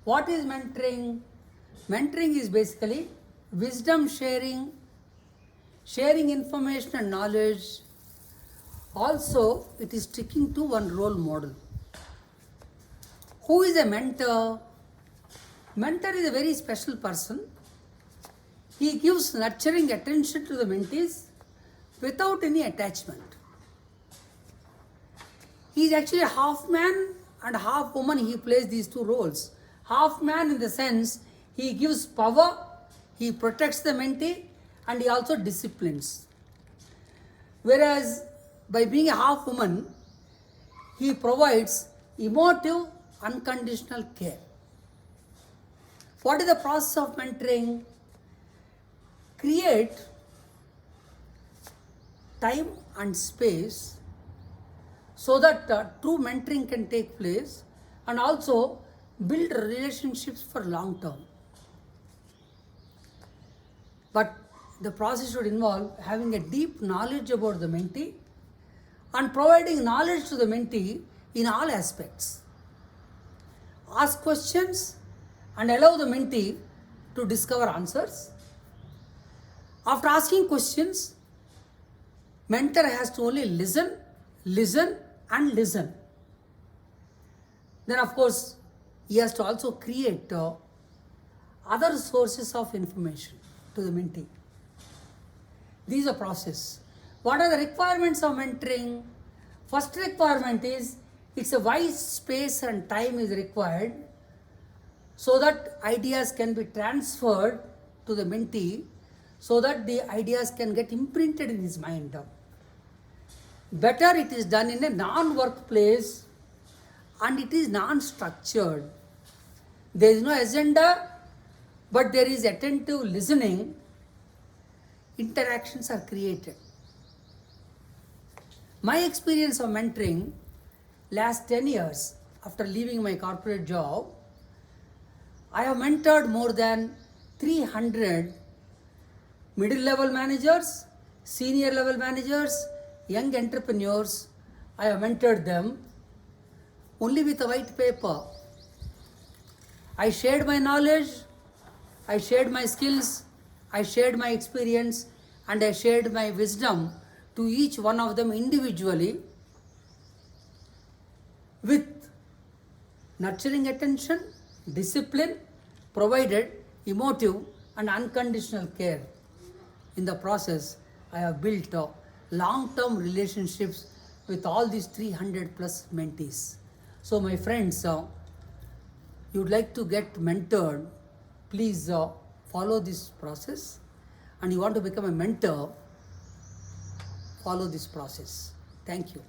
What is mentoring? Mentoring is basically wisdom sharing, sharing information and knowledge. Also, it is sticking to one role model. Who is a mentor? Mentor is a very special person. He gives nurturing attention to the mentees without any attachment. He is actually half man and half woman. He plays these two roles. Half man in the sense he gives power, he protects the mentee, and he also disciplines. Whereas by being a half woman, he provides emotive, unconditional care. What is the process of mentoring? Create time and space so that true mentoring can take place, and also build relationships for long term. But the process should involve having a deep knowledge about the mentee and providing knowledge to the mentee in all aspects. Ask questions and allow the mentee to discover answers. After asking questions, mentor has to only listen, and listen. Then of course, he has to also create other sources of information to the mentee. This is a process. What are the requirements of mentoring? First requirement is it's a wise space and time is required so that ideas can be transferred to the mentee, so that the ideas can get imprinted in his mind. Better it is done in a non-workplace and it is non-structured. There is no agenda, but there is attentive listening. Interactions are created. My experience of mentoring last 10 years after leaving my corporate job, I have mentored more than 300 middle level managers, senior level managers, young entrepreneurs. I have mentored them only with a white paper. I shared my knowledge, I shared my skills, I shared my experience, and I shared my wisdom to each one of them individually with nurturing attention, discipline, provided emotive and unconditional care. In the process, I have built long-term relationships with all these 300 plus mentees. So my friends, you'd like to get mentored, please follow this process. And you want to become a mentor, follow this process. Thank you.